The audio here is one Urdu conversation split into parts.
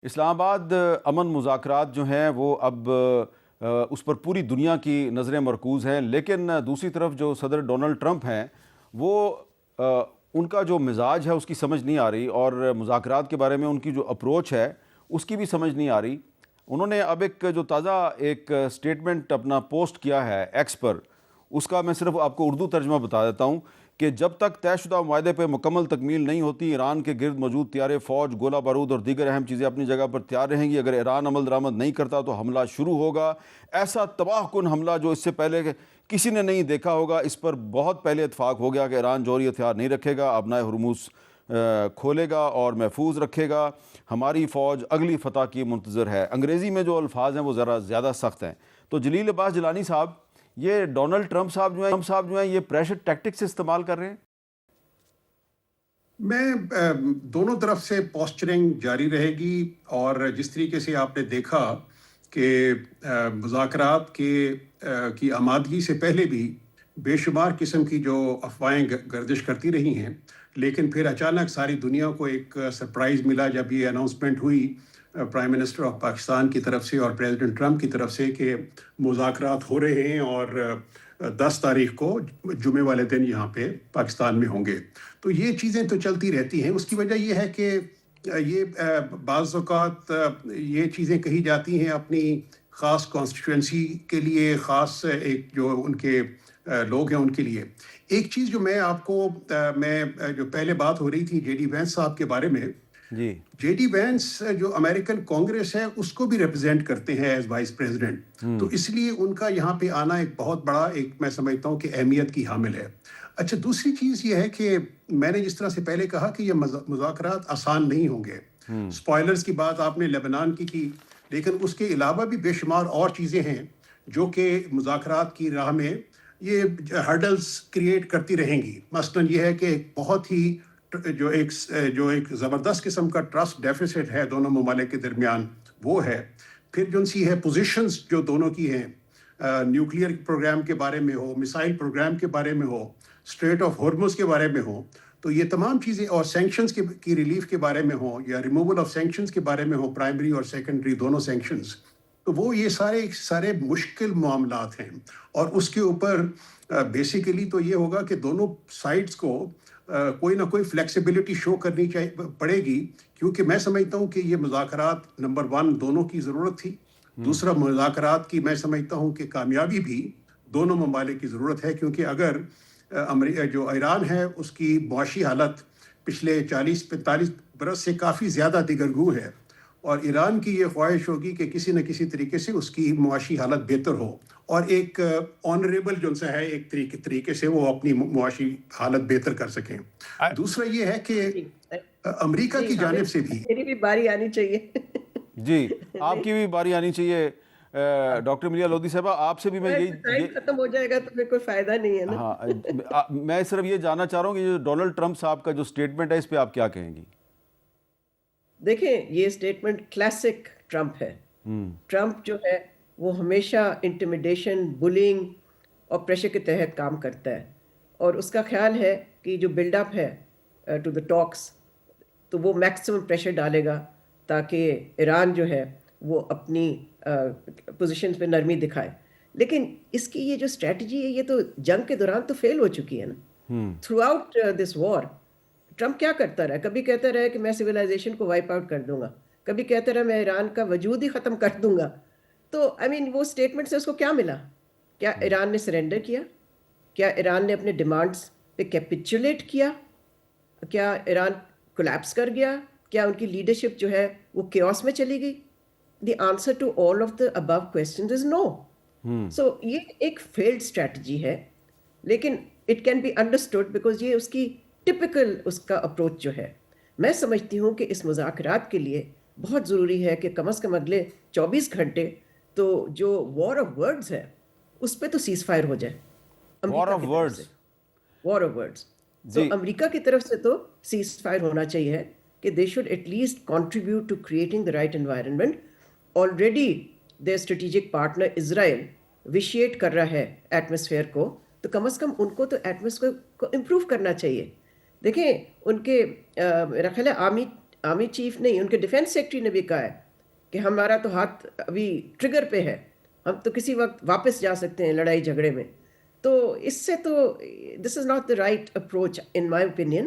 اسلام آباد امن مذاکرات جو ہیں وہ اب اس پر پوری دنیا کی نظریں مرکوز ہیں، لیکن دوسری طرف جو صدر ڈونلڈ ٹرمپ ہیں وہ ان کا جو مزاج ہے اس کی سمجھ نہیں آ رہی، اور مذاکرات کے بارے میں ان کی جو اپروچ ہے اس کی بھی سمجھ نہیں آ رہی۔ انہوں نے اب ایک جو تازہ ایک سٹیٹمنٹ اپنا پوسٹ کیا ہے ایکس پر، اس کا میں صرف آپ کو اردو ترجمہ بتا دیتا ہوں کہ جب تک طے شدہ معاہدے پہ مکمل تکمیل نہیں ہوتی، ایران کے گرد موجود تیار فوج، گولہ بارود اور دیگر اہم چیزیں اپنی جگہ پر تیار رہیں گی۔ اگر ایران عمل درآمد نہیں کرتا تو حملہ شروع ہوگا، ایسا تباہ کن حملہ جو اس سے پہلے کسی نے نہیں دیکھا ہوگا۔ اس پر بہت پہلے اتفاق ہو گیا کہ ایران جوہری ہتھیار نہیں رکھے گا، ابنائے ہرمز کھولے گا اور محفوظ رکھے گا۔ ہماری فوج اگلی فتح کی منتظر ہے۔ انگریزی میں جو الفاظ ہیں وہ ذرا زیادہ سخت ہیں۔ تو جلیل عباس جیلانی صاحب، یہ ڈونلڈ ٹرمپ صاحب جو ہیں یہ پریشر ٹیکٹکس استعمال کر رہے ہیں؟ میں دونوں طرف سے پوسچرنگ جاری رہے گی، اور جس طریقے سے آپ نے دیکھا کہ مذاکرات کی آمادگی سے پہلے بھی بے شمار قسم کی جو افواہیں گردش کرتی رہی ہیں، لیکن پھر اچانک ساری دنیا کو ایک سرپرائز ملا جب یہ اناؤنسمنٹ ہوئی پرائم منسٹر آف پاکستان کی طرف سے اور پریزیڈنٹ ٹرمپ کی طرف سے کہ مذاکرات ہو رہے ہیں اور 10 تاریخ کو جمعے والے دن یہاں پہ پاکستان میں ہوں گے۔ تو یہ چیزیں تو چلتی رہتی ہیں۔ اس کی وجہ یہ ہے کہ یہ بعض اوقات یہ چیزیں کہی جاتی ہیں اپنی خاص کانسٹیٹوئنسی کے لیے، خاص ایک جو ان کے لوگ ہیں ان کے لیے۔ ایک چیز جو میں آپ کو میں جو پہلے بات ہو رہی تھی جے ڈی وینس صاحب کے بارے میں، جی، جے ڈی وینس جو امریکن کانگریس ہے اس کو بھی ریپرزینٹ کرتے ہیں ایز وائس پریزیڈنٹ، تو اس لیے ان کا یہاں پہ آنا ایک بہت بڑا ایک میں سمجھتا ہوں کہ اہمیت کی حامل ہے۔ اچھا، دوسری چیز یہ ہے کہ میں نے جس طرح سے پہلے کہا کہ یہ مذاکرات آسان نہیں ہوں گے۔ سپوائلرز کی بات آپ نے لیبنان کی، لیکن اس کے علاوہ بھی بے شمار اور چیزیں ہیں جو کہ مذاکرات کی راہ میں یہ ہرڈلز کریٹ کرتی رہیں گی۔ مثلاً یہ ہے کہ بہت ہی جو ایک زبردست قسم کا ٹرسٹ ڈیفیسٹ ہے دونوں ممالک کے درمیان، وہ ہے۔ پھر جو سی ہے پوزیشنز جو دونوں کی ہیں، نیوکلیئر پروگرام کے بارے میں ہو، میسائل پروگرام کے بارے میں ہو، اسٹریٹ آف ہارمز کے بارے میں ہو، تو یہ تمام چیزیں، اور سینکشنز کی ریلیف کے بارے میں ہو یا ریموول آف سینکشنز کے بارے میں ہو، پرائمری اور سیکنڈری دونوں سینکشنز، تو وہ یہ سارے مشکل معاملات ہیں۔ اور اس کے اوپر بیسیکلی تو یہ ہوگا کہ دونوں سائڈز کو کوئی نہ کوئی فلیکسیبلٹی شو کرنی پڑے گی، کیونکہ میں سمجھتا ہوں کہ یہ مذاکرات نمبر 1 دونوں کی ضرورت تھی۔ دوسرا، مذاکرات کی میں سمجھتا ہوں کہ کامیابی بھی دونوں ممالک کی ضرورت ہے، کیونکہ اگر جو ایران ہے اس کی معاشی حالت پچھلے 40-45 برس سے کافی زیادہ دیگرگو ہے، اور ایران کی یہ خواہش ہوگی کہ کسی نہ کسی طریقے سے اس کی معاشی حالت بہتر ہو، اور ایک آنریبل جو سا ہے ایک طریقے سے وہ اپنی معاشی حالت بہتر کر سکیں۔ دوسرا یہ ہے کہ امریکہ کی جانب سے بھی میری بھی باری آنی چاہیے۔ جی، آپ کی بھی باری آنی چاہیے۔ ڈاکٹر ملیحہ لودھی صاحبہ، آپ سے بھی میں ٹائم ختم ہو جائے گا تو پھر کوئی فائدہ نہیں ہے نا۔ ہاں، میں صرف یہ جاننا چاہ رہا ہوں کہ جو ڈونلڈ ٹرمپ صاحب کا جو سٹیٹمنٹ ہے اس پہ آپ کیا کہیں گی؟ دیکھیں، یہ سٹیٹمنٹ کلاسک ٹرمپ ہے۔ ٹرمپ جو ہے وہ ہمیشہ انٹیمیڈیشن، بلنگ اور پریشر کے تحت کام کرتا ہے، اور اس کا خیال ہے کہ جو بلڈ اپ ہے ٹو دا ٹاکس، تو وہ میکسیمم پریشر ڈالے گا تاکہ ایران جو ہے وہ اپنی پوزیشنز پہ نرمی دکھائے۔ لیکن اس کی یہ جو اسٹریٹجی ہے یہ تو جنگ کے دوران تو فیل ہو چکی ہے نا۔ Throughout this war Trump کیا کرتا رہا؟ کبھی کہتا رہا کہ میں سویلائزیشن کو وائپ آؤٹ کر دوں گا، کبھی کہتا رہا میں ایران کا وجود ہی ختم کر دوں گا۔ تو وہ اسٹیٹمنٹ سے اس کو کیا ملا؟ کیا ایران نے سرنڈر کیا؟ کیا ایران نے اپنے ڈیمانڈس پہ کیپیچولیٹ کیا؟ کیا ایران کولیپس کر گیا؟ کیا ان کی لیڈرشپ جو ہے وہ کیوس میں چلی گئی؟ The answer to all of the above questions is no. So یہ ایک فیلڈ اسٹریٹجی ہے، لیکن it can be understood because یہ اس کی ٹپکل اس کا اپروچ جو ہے۔ میں سمجھتی ہوں کہ اس مذاکرات کے لیے بہت ضروری ہے کہ کم از کم اگلے 24 گھنٹے تو جو وار آف ورڈز ہے اس پہ تو سیز فائر ہو جائے۔ War of words, war of words, تو امریکہ کی طرف سے تو سیز فائر ہونا چاہیے کہ they should at least contribute to creating the right environment. Already their strategic partner Israel ویشیٹ کر رہا ہے ایٹماسفیئر کو، تو کم از کم ان کو تو ایٹماسفیئر کو امپروو کرنا چاہیے۔ دیکھیں، ان کے میرا خیال ہے آرمی چیف نہیں، ان کے ڈیفینس سیکرٹری نے بھی کہا ہے کہ ہمارا تو ہاتھ ابھی ٹریگر پہ ہے، ہم تو کسی وقت واپس جا سکتے ہیں لڑائی جھگڑے میں. تو اس سے تو this is not the right approach in my opinion,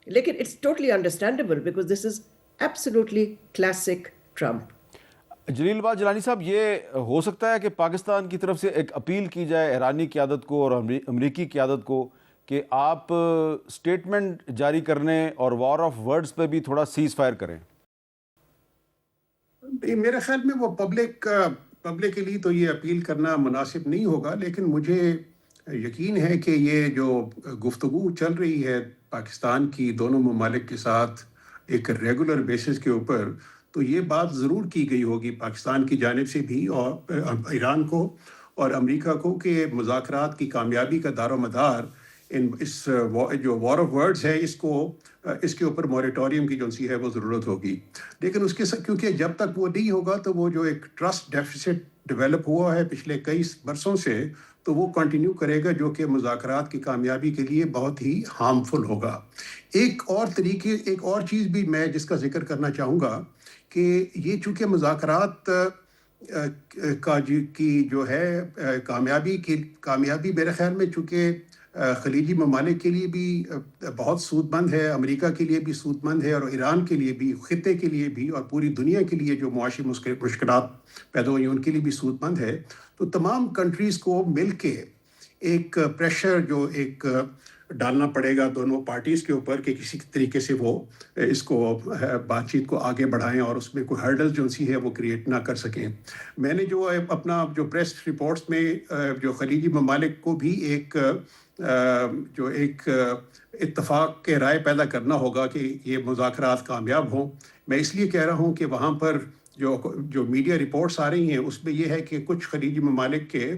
لیکن it's totally understandable because this is absolutely classic Trump. Jalil بات جیلانی صاحب، یہ ہو سکتا ہے کہ پاکستان کی طرف سے ایک اپیل کی جائے ایرانی قیادت کو اور امریکی قیادت کو کہ آپ سٹیٹمنٹ جاری کرنے اور وار آف ورڈز پہ بھی تھوڑا سیز فائر کریں؟ میرے خیال میں وہ پبلک کے لیے تو یہ اپیل کرنا مناسب نہیں ہوگا، لیکن مجھے یقین ہے کہ یہ جو گفتگو چل رہی ہے پاکستان کی دونوں ممالک کے ساتھ ایک ریگولر بیسس کے اوپر، تو یہ بات ضرور کی گئی ہوگی پاکستان کی جانب سے بھی اور ایران کو اور امریکہ کو کہ مذاکرات کی کامیابی کا دار و مدار اس جو وار آف ورڈز ہے اس کے اوپر موریٹوریم کی جو سی ہے وہ ضرورت ہوگی. لیکن اس کے ساتھ کیونکہ جب تک وہ نہیں ہوگا تو وہ جو ایک ٹرسٹ ڈیفیسٹ ڈیولپ ہوا ہے پچھلے کئی برسوں سے، تو وہ کنٹینیو کرے گا، جو کہ مذاکرات کی کامیابی کے لیے بہت ہی ہارمفل ہوگا. ایک اور چیز بھی میں جس کا ذکر کرنا چاہوں گا کہ یہ چونکہ مذاکرات کی جو ہے کامیابی میرے خیال میں چونکہ خلیجی ممالک کے لیے بھی بہت سود مند ہے، امریکہ کے لیے بھی سود مند ہے، اور ایران کے لیے بھی، خطے کے لیے بھی، اور پوری دنیا کے لیے جو معاشی مشکلات پیدا ہوئی ان کے لیے بھی سود مند ہے. تو تمام کنٹریز کو مل کے ایک پریشر جو ایک ڈالنا پڑے گا دونوں پارٹیز کے اوپر کہ کسی طریقے سے وہ اس کو بات چیت کو آگے بڑھائیں اور اس میں کوئی ہرڈل جو سی ہے وہ کریٹ نہ کر سکیں. میں نے جو اپنا جو پریس رپورٹس میں جو خلیجی ممالک کو بھی ایک اتفاق کے رائے پیدا کرنا ہوگا کہ یہ مذاکرات کامیاب ہوں. میں اس لیے کہہ رہا ہوں کہ وہاں پر جو میڈیا رپورٹس آ رہی ہیں اس میں یہ ہے کہ کچھ خلیجی ممالک کے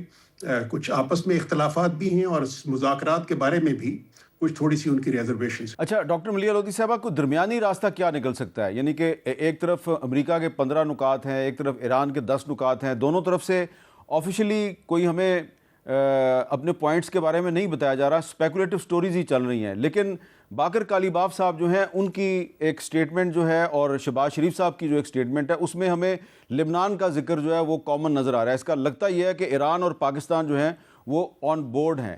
کچھ آپس میں اختلافات بھی ہیں اور مذاکرات کے بارے میں بھی کچھ تھوڑی سی ان کی ریزرویشنز. اچھا ڈاکٹر ملیحہ لودھی صاحبہ، کوئی درمیانی راستہ کیا نکل سکتا ہے؟ یعنی کہ ایک طرف امریکہ کے 15 نکات ہیں، ایک طرف ایران کے 10 نکات ہیں، دونوں طرف سے آفیشلی کوئی ہمیں اپنے پوائنٹس کے بارے میں نہیں بتایا جا رہا، اسپیکولیٹو سٹوریز ہی چل رہی ہیں. لیکن باقر کالیباف صاحب جو ہیں ان کی ایک سٹیٹمنٹ جو ہے اور شہباز شریف صاحب کی جو ایک سٹیٹمنٹ ہے اس میں ہمیں لبنان کا ذکر جو ہے وہ کامن نظر آ رہا ہے. اس کا لگتا یہ ہے کہ ایران اور پاکستان جو ہیں وہ آن بورڈ ہیں.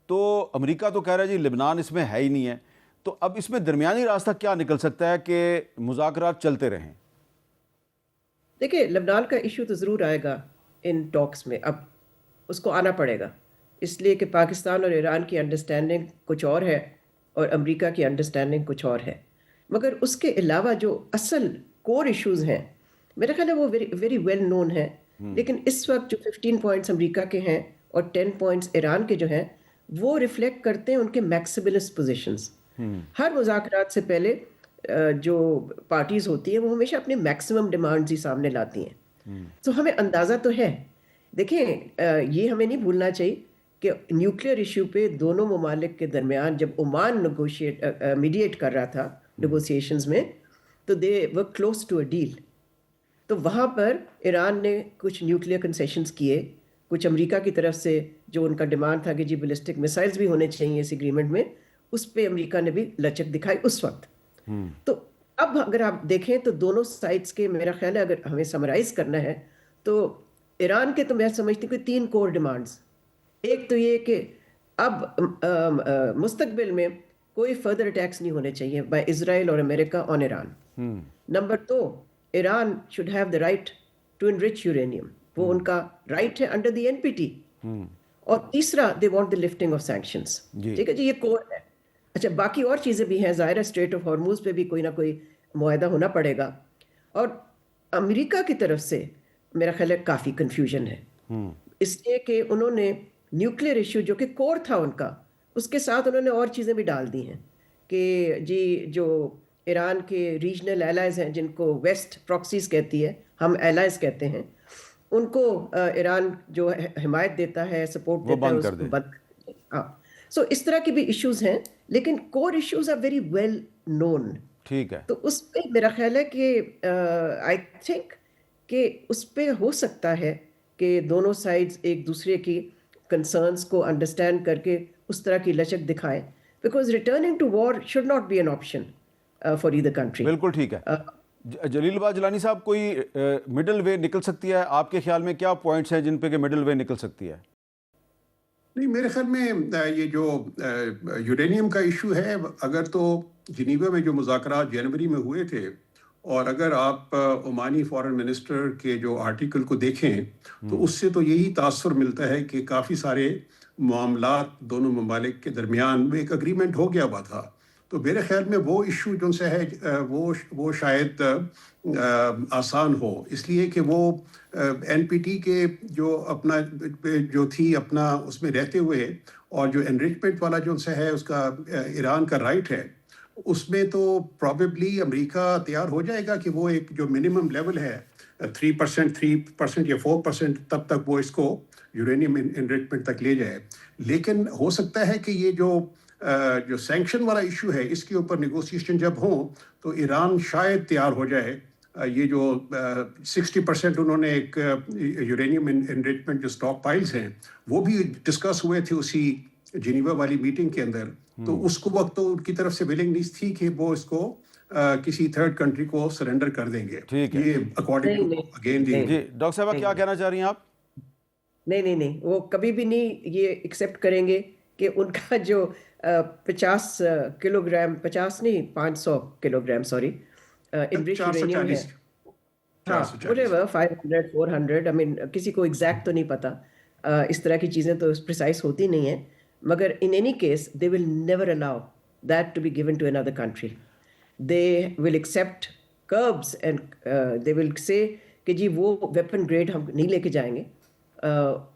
تو امریکہ تو کہہ رہا ہے جی لبنان اس میں ہے ہی نہیں ہے. تو اب اس میں درمیانی راستہ کیا نکل سکتا ہے کہ مذاکرات چلتے رہیں؟ دیکھیں، لبنان کا ایشو تو ضرور آئے گا ان ٹاکس میں، اب اس کو آنا پڑے گا، اس لیے کہ پاکستان اور ایران کی انڈرسٹینڈنگ کچھ اور ہے اور امریکہ کی انڈرسٹینڈنگ کچھ اور ہے. مگر اس کے علاوہ جو اصل کور ایشوز ہیں میرا خیال ہے وہ ویری ویل نون ہیں. لیکن اس وقت جو 15 پوائنٹس امریکہ کے ہیں اور 10 پوائنٹس ایران کے جو ہیں وہ ریفلیکٹ کرتے ہیں ان کے میکسیملسٹ پوزیشنز. ہر مذاکرات سے پہلے جو پارٹیز ہوتی ہیں وہ ہمیشہ اپنے میکسیمم ڈیمانڈز ہی سامنے لاتی ہیں. تو ہمیں اندازہ تو ہے. دیکھیں، یہ ہمیں نہیں بھولنا چاہیے کہ نیوکلیئر ایشو پہ دونوں ممالک کے درمیان جب عمان میڈیٹ کر رہا تھا نیگوسیشنز میں، تو دے ور کلوز ٹو اے ڈیل. تو وہاں پر ایران نے کچھ نیوکلیئر کنسیشنز کیے، کچھ امریکہ کی طرف سے جو ان کا ڈیمانڈ تھا کہ جی بیلسٹک میسائلز بھی ہونے چاہیے اس ایگریمنٹ میں، اس پہ امریکہ نے بھی لچک دکھائی اس وقت. تو اب اگر آپ دیکھیں تو دونوں سائڈس کے میرا خیال ہے اگر ہمیں سمرائز کرنا ہے تو ایران کے تو میں سمجھتی ہوں کہ 3 کور ڈیمانڈز. ایک تو یہ کہ اب مستقبل میں کوئی فردر اٹیکس نہیں ہونے چاہیے بائی اسرائیل اور امریکہ on Iran. Number 2، Iran should have the right to enrich uranium, وہ ان کا رائٹ ہے انڈر دی NPT. اور تیسرا، they want the lifting of sanctions. ٹھیک ہے جی، یہ کور ہے. اچھا، باقی اور چیزیں بھی ہیں، ظاہر ہے اسٹریٹ آف ہارموز پہ بھی کوئی نہ کوئی معاہدہ ہونا پڑے گا. اور امریکہ کی طرف سے میرا خیال ہے کافی کنفیوژن ہے، اس لیے کہ انہوں نے نیوکلیئر ایشو جو کہ کور تھا ان کا، اس کے ساتھ انہوں نے اور چیزیں بھی ڈال دی ہیں کہ جی جو ایران کے ریجنل ایلائز ہیں جن کو ویسٹ پراکسیز کہتی ہے، ہم ایلائز کہتے ہیں، ان کو ایران جو حمایت دیتا ہے، سپورٹ دیتا ہے، اس کو بند کر دیں. ہاں، سو اس طرح کی بھی ایشوز ہیں، لیکن core issues are very well known. ٹھیک ہے. تو اس پہ میرا خیال ہے کہ آئی تھنک کہ اس پہ ہو سکتا ہے کہ دونوں سائڈز ایک دوسرے کی کنسرنس کو انڈرسٹینڈ کر کے اس طرح کی لچک دکھائیں، because returning to war should not be an option. for either country. بالکل ٹھیک ہے. جلیل بات جیلانی صاحب, کوئی مڈل وے نکل سکتی ہے آپ کے خیال میں؟ کیا پوائنٹس ہیں جن پہ کہ مڈل وے نکل سکتی ہے؟ نہیں، میرے خیال میں یہ جو یورینیم کا ایشو ہے، اگر تو جنیوا میں جو مذاکرات جنوری میں ہوئے تھے، اور اگر آپ عمانی فارن منسٹر کے جو آرٹیکل کو دیکھیں تو اس سے تو یہی تاثر ملتا ہے کہ کافی سارے معاملات دونوں ممالک کے درمیان میں ایک اگریمنٹ ہو گیا ہوا تھا. تو میرے خیال میں وہ ایشو جو سے ہے وہ شاید آسان ہو، اس لیے کہ وہ این پی ٹی کے جو اپنا جو تھی اپنا اس میں رہتے ہوئے، اور جو انریچمنٹ والا جو سے ہے اس کا ایران کا رائٹ ہے، اس میں تو پرابیبلی امریکہ تیار ہو جائے گا کہ وہ ایک جو منیمم لیول ہے 3% یا 4%، تب تک وہ اس کو یورینیم انریچمنٹ تک لے جائے. لیکن ہو سکتا ہے کہ یہ جو سینکشن والا ایشو ہے اس کے اوپر نیگوسیشن جب ہوں تو ایران شاید تیار ہو جائے. یہ جو 60% انہوں نے ایک یورینیم انریچمنٹ جو اسٹاک پائلز ہیں وہ بھی ڈسکس ہوئے تھے اسی جنیوا والی میٹنگ کے اندر، تو اس کو وقت تو ان کی طرف سے ولنگنیس تھی کہ وہ اس کو کسی تھرڈ کنٹری کو سرنڈر کر دیں گے. یہ اکارڈنگ ٹو اگین جی ڈاکٹر صاحبہ کیا کہنا چاہ رہی ہیں آپ؟ نہیں، وہ کبھی بھی نہیں یہ ایکسیپٹ کریں گے کہ ان کا جو 50 کلو گرام 50 نہیں 500 kilo gram sorry enrich uranium ہے، ہاں whatever 500 400 I mean کسی کو ایگزیکٹ تو نہیں پتا، اس طرح کی چیزیں تو پریسائز ہوتی نہیں ہیں، مگر in any case they will never allow that to be given to another country. They will accept curbs and they will say کہ جی وہ ویپن گریڈ ہم نہیں لے کے جائیں گے،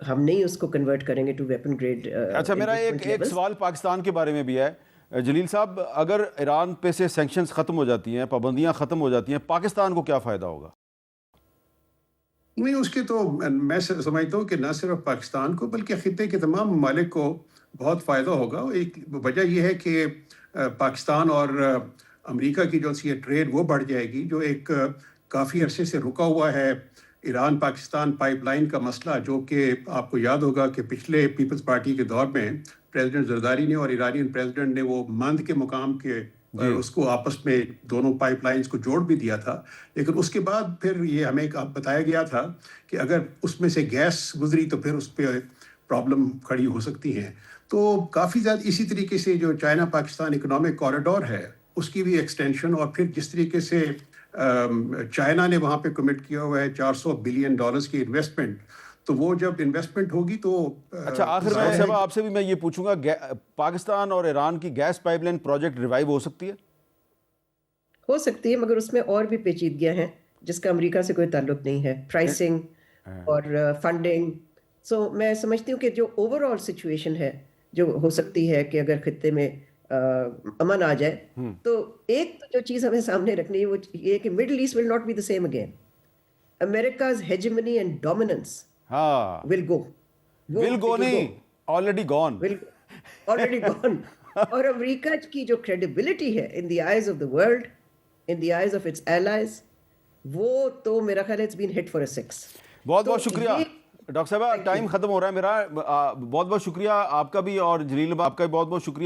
ہم نہیں اس کو کنورٹ کریں گے ٹو ویپن گریڈ. اچھا میرا ایک سوال پاکستان کے بارے میں بھی ہے جلیل صاحب، اگر ایران پہ سے سینکشنز ختم ہو جاتی ہیں، پابندیاں ختم ہو جاتی ہیں، پاکستان کو کیا فائدہ ہوگا؟ نہیں، اس کے تو میں سمجھتا ہوں کہ نہ صرف پاکستان کو بلکہ خطے کے تمام ممالک کو بہت فائدہ ہوگا. ایک وجہ یہ ہے کہ پاکستان اور امریکہ کی جو سی ٹریڈ وہ بڑھ جائے گی، جو ایک کافی عرصے سے رکا ہوا ہے ایران پاکستان پائپ لائن کا مسئلہ، جو کہ آپ کو یاد ہوگا کہ پچھلے پیپلز پارٹی کے دور میں پریزیڈنٹ زرداری نے اور ایرانین پریزیڈنٹ نے وہ مند کے مقام کے اس کو آپس میں دونوں پائپ لائنز کو جوڑ بھی دیا تھا. لیکن اس کے بعد پھر یہ ہمیں بتایا گیا تھا کہ اگر اس میں سے گیس گزری تو پھر اس پہ پرابلم کھڑی ہو سکتی ہیں. تو کافی زیادہ اسی طریقے سے جو چائنا پاکستان اکنامک کوریڈور ہے اس کی بھی ایکسٹینشن، اور پھر جس طریقے سے چائنا نے وہاں پہ کمٹ کیا ہوا ہے $400 بلین کی انویسٹمنٹ، تو وہ جب انویسٹمنٹ ہوگی تو اچھا آخر میں صاحب آپ سے بھی میں یہ پوچھوں گا، پاکستان اور ایران کی gas pipeline project revive ہو سکتی ہے؟ ہو سکتی ہے، مگر اس میں اور بھی پیچیدگیاں ہیں جس کا امریکہ سے کوئی تعلق نہیں ہے، پرائسنگ اور فنڈنگ. سو میں سمجھتی ہوں کہ جو اوور آل سچویشن ہے جو ہو سکتی ہے کہ اگر خطے میں امن آ جائے، تو ایک جو چیز ہمیں سامنے رکھنی ہے وہ یہ کہ middle east will not be the same again. America's hegemony and dominance will go. Will go نہیں، already gone. Already gone. اور امریکہ کی جو credibility ہے in the eyes of the world, in the eyes of its allies، وہ تو میرا خیال ہے it's been hit for a 6. بہت بہت شکریہ ڈاکٹر صاحبہ، ٹائم ختم ہو رہا ہے میرا. بہت بہت شکریہ آپ کا بھی، اور جلیل آپ کا بھی بہت بہت شکریہ.